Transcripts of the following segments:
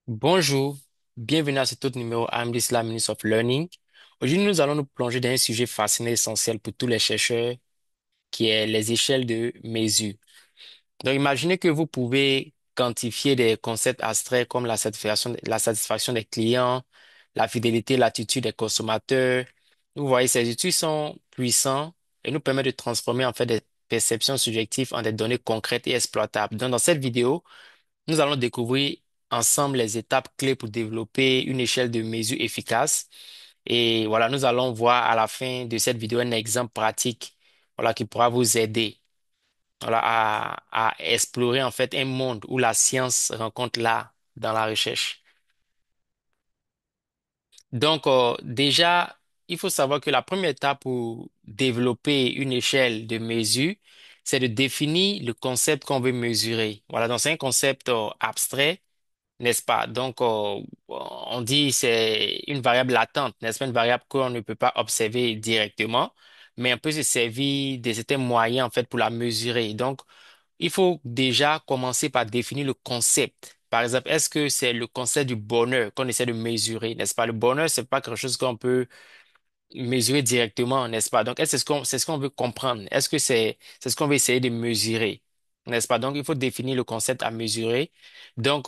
Bonjour, bienvenue à cet autre numéro I'm Islam Minister of Learning. Aujourd'hui, nous allons nous plonger dans un sujet fascinant et essentiel pour tous les chercheurs, qui est les échelles de mesure. Donc, imaginez que vous pouvez quantifier des concepts abstraits comme la satisfaction des clients, la fidélité, l'attitude des consommateurs. Vous voyez, ces études sont puissants et nous permettent de transformer en fait des perceptions subjectives en des données concrètes et exploitables. Donc, dans cette vidéo, nous allons découvrir ensemble les étapes clés pour développer une échelle de mesure efficace. Et voilà, nous allons voir à la fin de cette vidéo un exemple pratique, voilà, qui pourra vous aider, voilà, à explorer en fait un monde où la science rencontre l'art dans la recherche. Donc, déjà, il faut savoir que la première étape pour développer une échelle de mesure, c'est de définir le concept qu'on veut mesurer. Voilà, donc c'est un concept abstrait, n'est-ce pas? Donc, on dit c'est une variable latente, n'est-ce pas? Une variable qu'on ne peut pas observer directement, mais on peut se servir de certains moyens, en fait, pour la mesurer. Donc, il faut déjà commencer par définir le concept. Par exemple, est-ce que c'est le concept du bonheur qu'on essaie de mesurer, n'est-ce pas? Le bonheur, c'est pas quelque chose qu'on peut mesurer directement, n'est-ce pas? Donc, est-ce que c'est ce qu'on veut comprendre? Est-ce que c'est ce qu'on veut essayer de mesurer, n'est-ce pas? Donc, il faut définir le concept à mesurer. Donc,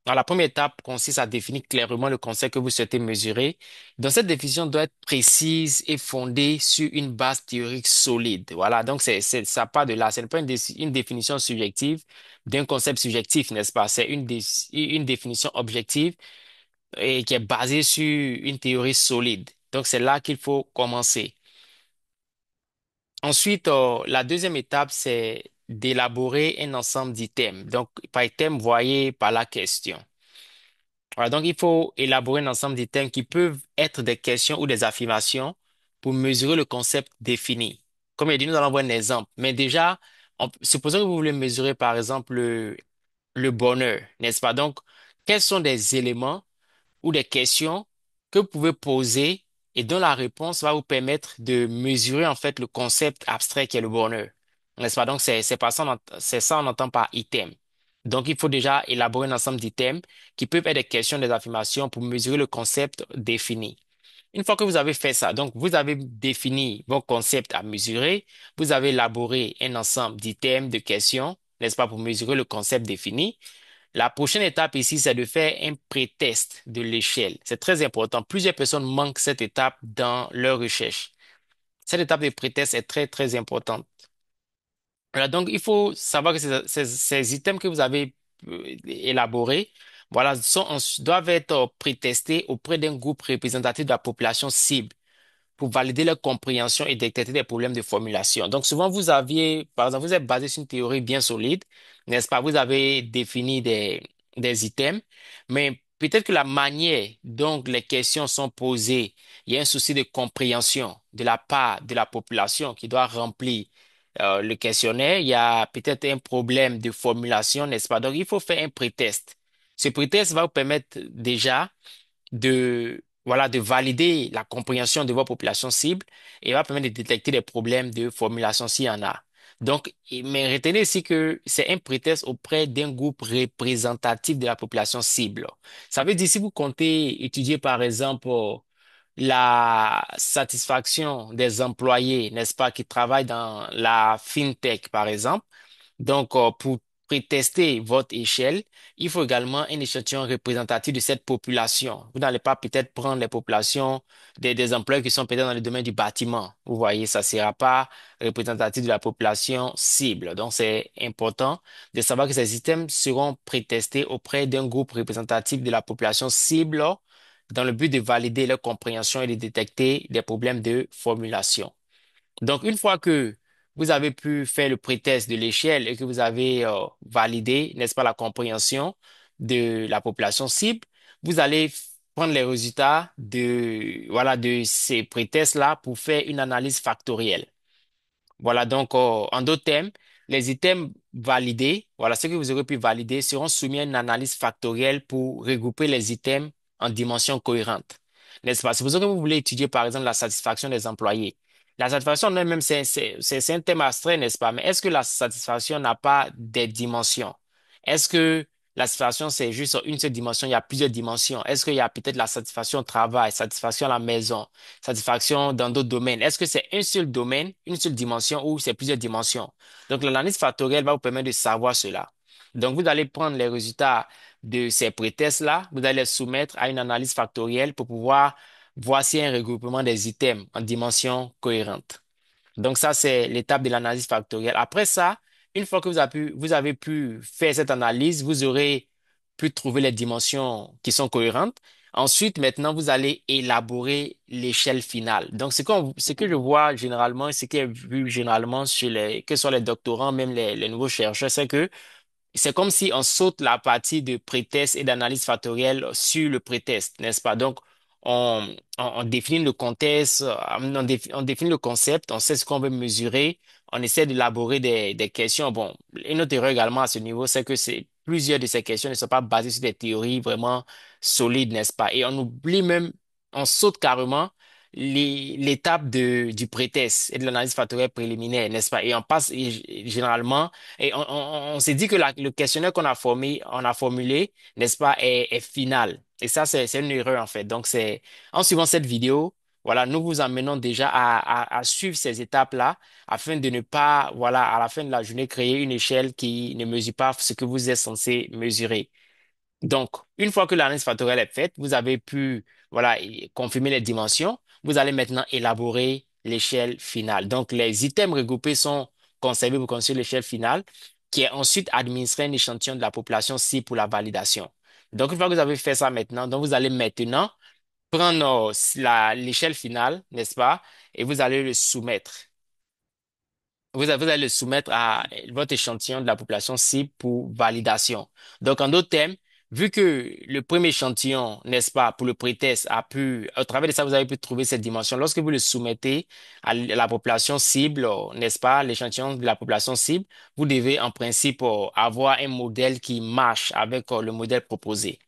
dans la première étape consiste à définir clairement le concept que vous souhaitez mesurer. Donc, cette définition doit être précise et fondée sur une base théorique solide. Voilà. Donc, ça part de là. Ce n'est pas une définition subjective d'un concept subjectif, n'est-ce pas? C'est une définition objective et qui est basé sur une théorie solide. Donc, c'est là qu'il faut commencer. Ensuite, la deuxième étape, c'est d'élaborer un ensemble d'items. Donc, par item, voyez par la question. Voilà, donc, il faut élaborer un ensemble d'items qui peuvent être des questions ou des affirmations pour mesurer le concept défini. Comme il dit, nous allons voir un exemple. Mais déjà, supposons que vous voulez mesurer, par exemple, le bonheur, n'est-ce pas? Donc, quels sont des éléments ou des questions que vous pouvez poser et dont la réponse va vous permettre de mesurer en fait le concept abstrait qui est le bonheur. N'est-ce pas? Donc, c'est pas ça, c'est ça on entend par item. Donc, il faut déjà élaborer un ensemble d'items qui peuvent être des questions, des affirmations pour mesurer le concept défini. Une fois que vous avez fait ça, donc vous avez défini vos concepts à mesurer, vous avez élaboré un ensemble d'items, de questions, n'est-ce pas, pour mesurer le concept défini. La prochaine étape ici, c'est de faire un pré-test de l'échelle. C'est très important. Plusieurs personnes manquent cette étape dans leur recherche. Cette étape de pré-test est très, très importante. Voilà, donc, il faut savoir que ces items que vous avez élaborés, voilà, doivent être pré-testés auprès d'un groupe représentatif de la population cible pour valider leur compréhension et détecter des problèmes de formulation. Donc, souvent, par exemple, vous êtes basé sur une théorie bien solide, n'est-ce pas? Vous avez défini des items, mais peut-être que la manière dont les questions sont posées, il y a un souci de compréhension de la part de la population qui doit remplir le questionnaire. Il y a peut-être un problème de formulation, n'est-ce pas? Donc, il faut faire un pré-test. Ce pré-test va vous permettre déjà voilà, de valider la compréhension de vos populations cibles et va permettre de détecter des problèmes de formulation s'il y en a. Donc, mais retenez ici que c'est un prétexte auprès d'un groupe représentatif de la population cible. Ça veut dire si vous comptez étudier, par exemple, la satisfaction des employés, n'est-ce pas, qui travaillent dans la fintech, par exemple, donc, pour prétester votre échelle, il faut également un échantillon représentatif de cette population. Vous n'allez pas peut-être prendre les populations des employés qui sont peut-être dans le domaine du bâtiment. Vous voyez, ça ne sera pas représentatif de la population cible. Donc, c'est important de savoir que ces items seront prétestés auprès d'un groupe représentatif de la population cible dans le but de valider leur compréhension et de détecter des problèmes de formulation. Donc, une fois que vous avez pu faire le pré-test de l'échelle et que vous avez validé, n'est-ce pas, la compréhension de la population cible, vous allez prendre les résultats voilà, de ces pré-tests-là pour faire une analyse factorielle. Voilà, donc, en d'autres termes, les items validés, voilà, ceux que vous aurez pu valider seront soumis à une analyse factorielle pour regrouper les items en dimensions cohérentes. N'est-ce pas? C'est pour ça que vous voulez étudier, par exemple, la satisfaction des employés. La satisfaction en elle-même, c'est un thème abstrait, n'est-ce pas? Mais est-ce que la satisfaction n'a pas des dimensions? Est-ce que la satisfaction, c'est juste une seule dimension, il y a plusieurs dimensions. Est-ce qu'il y a peut-être la satisfaction au travail, satisfaction à la maison, satisfaction dans d'autres domaines? Est-ce que c'est un seul domaine, une seule dimension ou c'est plusieurs dimensions? Donc, l'analyse factorielle va vous permettre de savoir cela. Donc, vous allez prendre les résultats de ces prétests-là, vous allez les soumettre à une analyse factorielle pour pouvoir voir s'il y a un regroupement des items en dimension cohérente. Donc ça, c'est l'étape de l'analyse factorielle. Après ça, une fois que vous avez pu faire cette analyse, vous aurez pu trouver les dimensions qui sont cohérentes. Ensuite, maintenant, vous allez élaborer l'échelle finale. Donc, ce que je vois généralement, ce qui est vu généralement chez que ce soit les doctorants, même les nouveaux chercheurs, c'est que c'est comme si on saute la partie de pré-test et d'analyse factorielle sur le pré-test, n'est-ce pas? Donc, on définit le contexte, on définit le concept, on sait ce qu'on veut mesurer, on essaie d'élaborer des questions. Bon, une autre erreur également à ce niveau, c'est que plusieurs de ces questions ne sont pas basées sur des théories vraiment solides, n'est-ce pas? Et on oublie même, on saute carrément l'étape du pré-test et de l'analyse factorielle préliminaire, n'est-ce pas? Et on passe généralement et on s'est dit que le questionnaire on a formulé, n'est-ce pas, est final. Et ça, c'est une erreur, en fait. Donc, en suivant cette vidéo, voilà, nous vous amenons déjà à suivre ces étapes-là afin de ne pas, voilà, à la fin de la journée, créer une échelle qui ne mesure pas ce que vous êtes censé mesurer. Donc, une fois que l'analyse factorielle est faite, vous avez pu, voilà, confirmer les dimensions. Vous allez maintenant élaborer l'échelle finale. Donc, les items regroupés sont conservés pour construire l'échelle finale, qui est ensuite administrée à un échantillon de la population cible pour la validation. Donc, une fois que vous avez fait ça maintenant, donc vous allez maintenant prendre l'échelle finale, n'est-ce pas, et vous allez le soumettre. Vous allez le soumettre à votre échantillon de la population cible pour validation. Donc, en d'autres termes, vu que le premier échantillon, n'est-ce pas, pour le pré-test au travers de ça, vous avez pu trouver cette dimension. Lorsque vous le soumettez à la population cible, n'est-ce pas, l'échantillon de la population cible, vous devez en principe avoir un modèle qui marche avec le modèle proposé.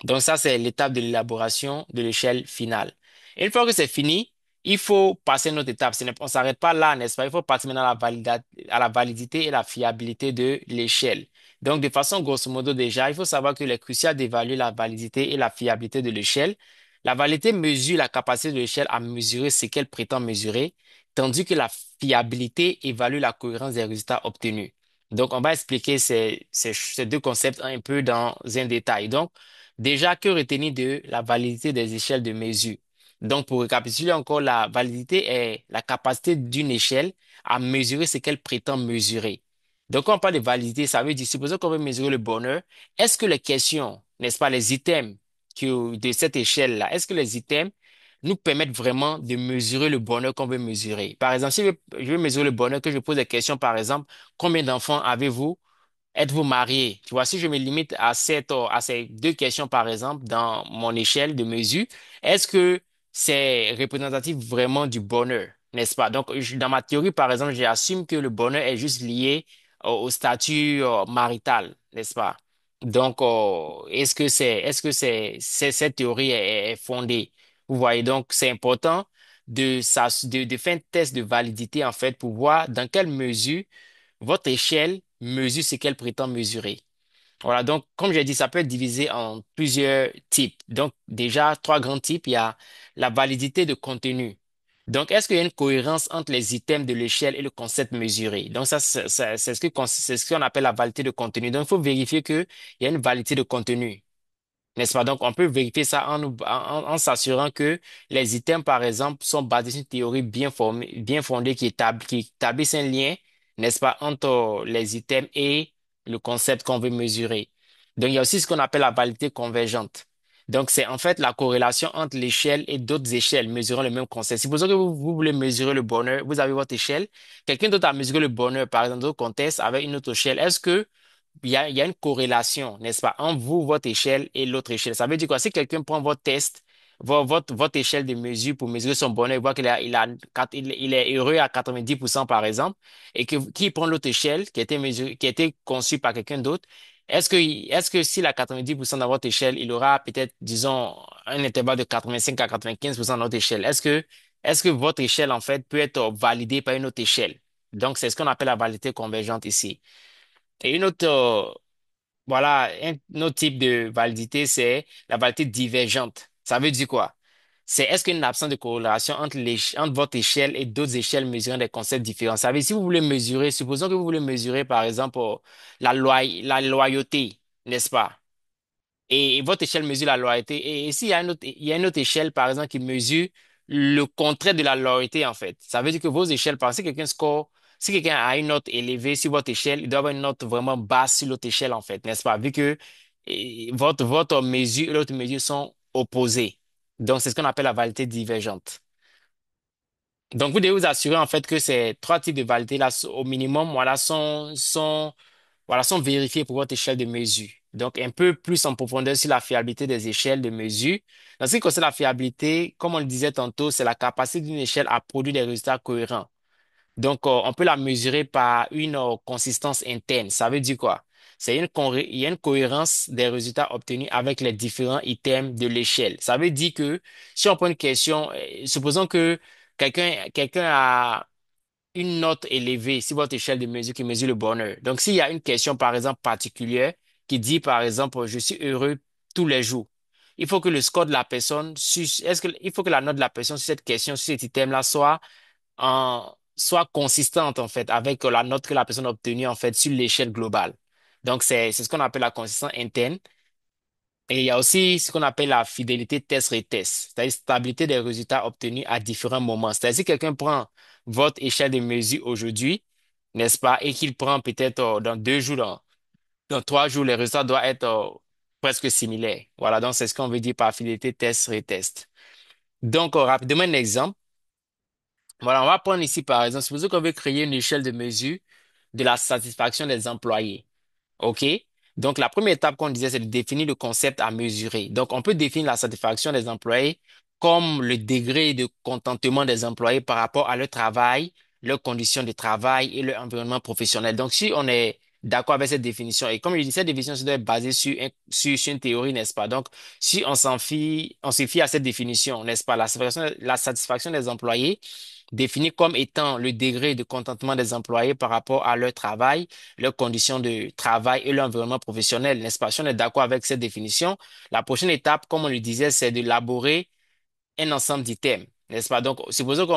Donc ça, c'est l'étape de l'élaboration de l'échelle finale. Et une fois que c'est fini, il faut passer à une autre étape. On ne s'arrête pas là, n'est-ce pas? Il faut passer maintenant à la validité et la fiabilité de l'échelle. Donc, de façon grosso modo déjà, il faut savoir qu'il est crucial d'évaluer la validité et la fiabilité de l'échelle. La validité mesure la capacité de l'échelle à mesurer ce qu'elle prétend mesurer, tandis que la fiabilité évalue la cohérence des résultats obtenus. Donc, on va expliquer ces deux concepts un peu dans un détail. Donc, déjà, que retenir de la validité des échelles de mesure? Donc, pour récapituler encore, la validité est la capacité d'une échelle à mesurer ce qu'elle prétend mesurer. Donc, quand on parle de validité, ça veut dire, supposons qu'on veut mesurer le bonheur, est-ce que les questions, n'est-ce pas, les items de cette échelle-là, est-ce que les items nous permettent vraiment de mesurer le bonheur qu'on veut mesurer? Par exemple, si je veux mesurer le bonheur, que je pose des questions, par exemple, combien d'enfants avez-vous? Êtes-vous marié? Tu vois, si je me limite à ces deux questions, par exemple, dans mon échelle de mesure, est-ce que c'est représentatif vraiment du bonheur, n'est-ce pas? Donc, dans ma théorie, par exemple, j'assume que le bonheur est juste lié au statut marital, n'est-ce pas? Donc, cette théorie est fondée? Vous voyez, donc, c'est important de faire un test de validité, en fait, pour voir dans quelle mesure votre échelle mesure ce qu'elle prétend mesurer. Voilà, donc, comme j'ai dit, ça peut être divisé en plusieurs types. Donc, déjà, trois grands types. Il y a la validité de contenu. Donc, est-ce qu'il y a une cohérence entre les items de l'échelle et le concept mesuré? Donc, ça, c'est ce qu'on appelle la validité de contenu. Donc, il faut vérifier qu'il y a une validité de contenu. N'est-ce pas? Donc, on peut vérifier ça en s'assurant que les items, par exemple, sont basés sur une théorie bien fondée qui établissent un lien, n'est-ce pas, entre les items et le concept qu'on veut mesurer. Donc, il y a aussi ce qu'on appelle la validité convergente. Donc, c'est en fait la corrélation entre l'échelle et d'autres échelles mesurant le même concept. Supposons que vous voulez mesurer le bonheur, vous avez votre échelle, quelqu'un d'autre a mesuré le bonheur, par exemple, dans d'autres contexte avec une autre échelle. Est-ce que il y a une corrélation, n'est-ce pas, entre vous, votre échelle et l'autre échelle. Ça veut dire quoi? Si quelqu'un prend votre test, votre échelle de mesure pour mesurer son bonheur, il voit il est heureux à 90% par exemple, et qu'il prend l'autre échelle qui a été conçue par quelqu'un d'autre, est-ce que s'il a 90% dans votre échelle, il aura peut-être, disons, un intervalle de 85 à 95% dans votre échelle? Est-ce que votre échelle, en fait, peut être validée par une autre échelle? Donc, c'est ce qu'on appelle la validité convergente ici. Et une autre, voilà, un autre type de validité, c'est la validité divergente. Ça veut dire quoi? C'est est-ce qu'il y a une absence de corrélation entre votre échelle et d'autres échelles mesurant des concepts différents? Ça veut dire si vous voulez mesurer, supposons que vous voulez mesurer par exemple la loyauté, n'est-ce pas? Et votre échelle mesure la loyauté. Et s'il y a il y a une autre échelle, par exemple, qui mesure le contraire de la loyauté, en fait. Ça veut dire que vos échelles, par exemple, si quelqu'un a une note élevée sur votre échelle, il doit avoir une note vraiment basse sur l'autre échelle, en fait, n'est-ce pas? Vu que votre mesure et l'autre mesure sont opposées. Donc, c'est ce qu'on appelle la validité divergente. Donc, vous devez vous assurer, en fait, que ces trois types de validités-là, au minimum, voilà, sont vérifiés pour votre échelle de mesure. Donc, un peu plus en profondeur sur la fiabilité des échelles de mesure. Dans ce qui concerne la fiabilité, comme on le disait tantôt, c'est la capacité d'une échelle à produire des résultats cohérents. Donc, on peut la mesurer par une consistance interne. Ça veut dire quoi? Il y a une cohérence des résultats obtenus avec les différents items de l'échelle. Ça veut dire que si on prend une question, supposons que quelqu'un a une note élevée sur votre échelle de mesure qui mesure le bonheur. Donc, s'il y a une question, par exemple, particulière qui dit, par exemple, je suis heureux tous les jours, il faut que le score de la personne, il faut que la note de la personne sur cette question, sur cet item-là, soit consistante, en fait, avec la note que la personne a obtenue, en fait, sur l'échelle globale. Donc, c'est ce qu'on appelle la consistance interne. Et il y a aussi ce qu'on appelle la fidélité test-retest, c'est-à-dire stabilité des résultats obtenus à différents moments. C'est-à-dire si quelqu'un prend votre échelle de mesure aujourd'hui, n'est-ce pas, et qu'il prend peut-être dans 2 jours, dans 3 jours, les résultats doivent être presque similaires. Voilà, donc c'est ce qu'on veut dire par fidélité test-retest. Donc, rapidement, un exemple. Voilà, on va prendre ici, par exemple, supposons qu'on veut créer une échelle de mesure de la satisfaction des employés. OK? Donc, la première étape qu'on disait, c'est de définir le concept à mesurer. Donc, on peut définir la satisfaction des employés comme le degré de contentement des employés par rapport à leur travail, leurs conditions de travail et leur environnement professionnel. Donc, si on est d'accord avec cette définition, et comme je dis, cette définition doit être basée sur une théorie, n'est-ce pas? Donc, si on se fie à cette définition, n'est-ce pas? La satisfaction des employés définie comme étant le degré de contentement des employés par rapport à leur travail, leurs conditions de travail et leur environnement professionnel, n'est-ce pas? Si on est d'accord avec cette définition, la prochaine étape, comme on le disait, c'est d'élaborer un ensemble d'items, n'est-ce pas? Donc, supposons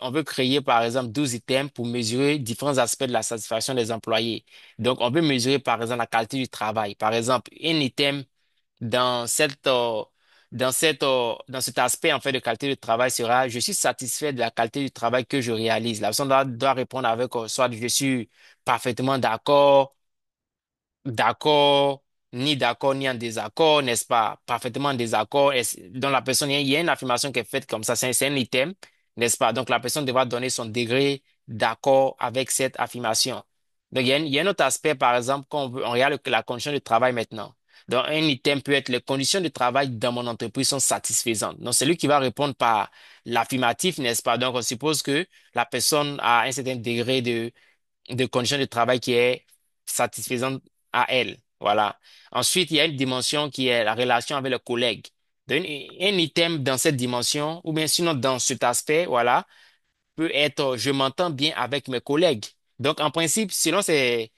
on veut créer, par exemple, 12 items pour mesurer différents aspects de la satisfaction des employés. Donc, on peut mesurer, par exemple, la qualité du travail. Par exemple, un item dans dans cet aspect, en fait, de qualité de travail sera, je suis satisfait de la qualité du travail que je réalise. La personne doit répondre avec, soit je suis parfaitement d'accord, ni d'accord, ni en désaccord, n'est-ce pas? Parfaitement en désaccord. Donc, la personne, il y a une affirmation qui est faite comme ça, c'est un item, n'est-ce pas? Donc, la personne devra donner son degré d'accord avec cette affirmation. Donc, il y a un autre aspect, par exemple, quand on regarde la condition de travail maintenant. Donc, un item peut être les conditions de travail dans mon entreprise sont satisfaisantes. Donc, c'est lui qui va répondre par l'affirmatif, n'est-ce pas? Donc, on suppose que la personne a un certain degré de conditions de travail qui est satisfaisante à elle. Voilà. Ensuite, il y a une dimension qui est la relation avec le collègue. Donc, un item dans cette dimension, ou bien sinon dans cet aspect, voilà, peut être je m'entends bien avec mes collègues. Donc, en principe, selon ces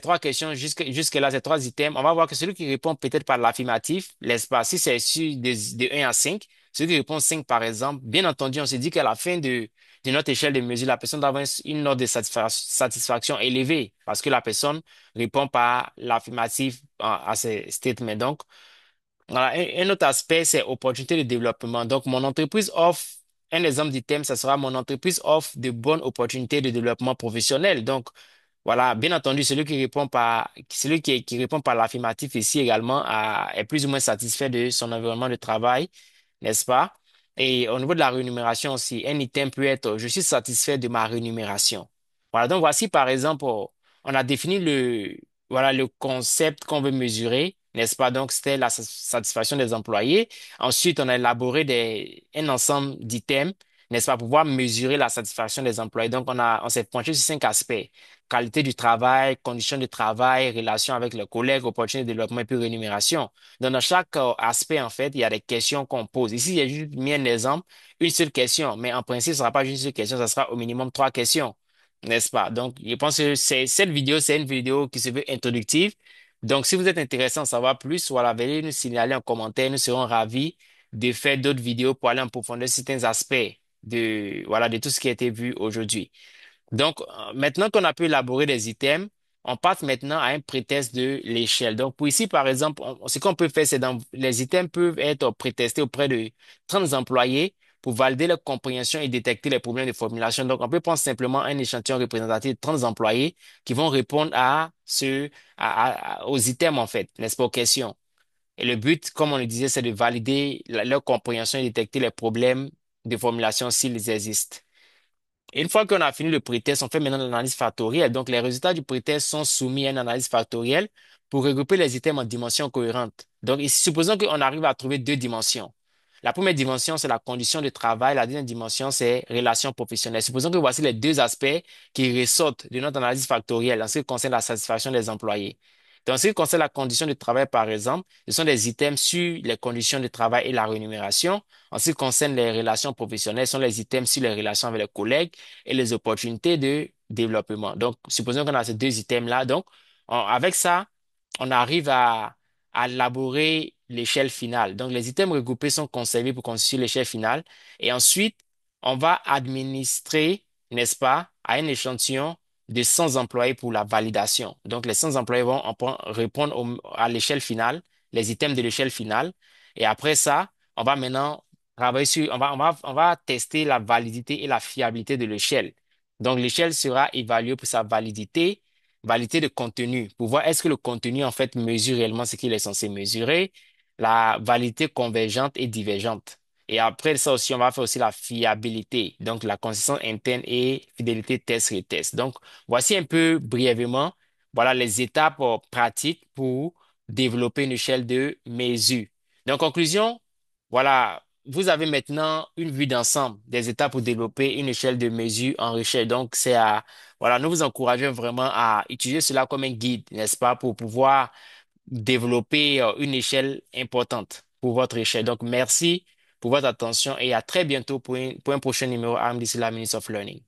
trois questions, jusque-là, ces trois items, on va voir que celui qui répond peut-être par l'affirmatif, l'espace, si c'est sur de 1 à 5, celui qui répond 5, par exemple, bien entendu, on se dit qu'à la fin de notre échelle de mesure, la personne doit avoir une note de satisfaction élevée parce que la personne répond par l'affirmatif à ces statements. Donc, voilà, un autre aspect, c'est opportunité de développement. Donc, mon entreprise offre, un exemple d'item, ça sera mon entreprise offre de bonnes opportunités de développement professionnel. Donc, voilà, bien entendu, celui qui répond par l'affirmatif ici également est plus ou moins satisfait de son environnement de travail, n'est-ce pas? Et au niveau de la rémunération aussi, un item peut être, je suis satisfait de ma rémunération. Voilà, donc voici par exemple, on a défini voilà, le concept qu'on veut mesurer, n'est-ce pas? Donc, c'était la satisfaction des employés. Ensuite, on a élaboré un ensemble d'items, n'est-ce pas, pour pouvoir mesurer la satisfaction des employés. Donc, on s'est penché sur 5 aspects: qualité du travail, conditions de travail, relation avec les collègues, opportunités de développement et puis rémunération. Donc, dans chaque aspect, en fait, il y a des questions qu'on pose. Ici, il y a juste mis un exemple, une seule question, mais en principe, ce ne sera pas juste une seule question, ça sera au minimum 3 questions, n'est-ce pas? Donc, je pense que cette vidéo, c'est une vidéo qui se veut introductive Donc, si vous êtes intéressé à en savoir plus, voilà, veuillez nous signaler en commentaire. Nous serons ravis de faire d'autres vidéos pour aller en profondeur sur certains aspects de tout ce qui a été vu aujourd'hui. Donc, maintenant qu'on a pu élaborer des items, on passe maintenant à un prétexte de l'échelle. Donc, pour ici, par exemple, ce qu'on peut faire, c'est les items peuvent être prétestés auprès de 30 employés pour valider leur compréhension et détecter les problèmes de formulation. Donc, on peut prendre simplement un échantillon représentatif de 30 employés qui vont répondre aux items, en fait, n'est-ce pas, aux questions. Et le but, comme on le disait, c'est de valider leur compréhension et détecter les problèmes de formulation s'ils existent. Et une fois qu'on a fini le pretest, on fait maintenant l'analyse factorielle. Donc, les résultats du pretest sont soumis à une analyse factorielle pour regrouper les items en dimensions cohérentes. Donc, ici, supposons qu'on arrive à trouver deux dimensions. La première dimension, c'est la condition de travail. La deuxième dimension, c'est relations professionnelles. Supposons que voici les deux aspects qui ressortent de notre analyse factorielle en ce qui concerne la satisfaction des employés. Donc, en ce qui concerne la condition de travail, par exemple, ce sont des items sur les conditions de travail et la rémunération. En ce qui concerne les relations professionnelles, ce sont les items sur les relations avec les collègues et les opportunités de développement. Donc, supposons qu'on a ces deux items-là. Donc, avec ça, on arrive à élaborer l'échelle finale. Donc, les items regroupés sont conservés pour constituer l'échelle finale. Et ensuite, on va administrer, n'est-ce pas, à un échantillon de 100 employés pour la validation. Donc, les 100 employés vont répondre à l'échelle finale, les items de l'échelle finale. Et après ça, on va maintenant travailler sur, on va tester la validité et la fiabilité de l'échelle. Donc, l'échelle sera évaluée pour sa validité, validité de contenu, pour voir est-ce que le contenu, en fait, mesure réellement ce qu'il est censé mesurer, la validité convergente et divergente. Et après ça aussi, on va faire aussi la fiabilité, donc la consistance interne et fidélité test-retest. Donc, voici un peu brièvement, voilà les étapes pratiques pour développer une échelle de mesure. Donc, en conclusion, voilà, vous avez maintenant une vue d'ensemble des étapes pour développer une échelle de mesure en recherche. Donc, voilà, nous vous encourageons vraiment à utiliser cela comme un guide, n'est-ce pas, pour pouvoir développer une échelle importante pour votre échelle. Donc, merci pour votre attention et à très bientôt pour un prochain numéro AMDC, la Minutes of Learning.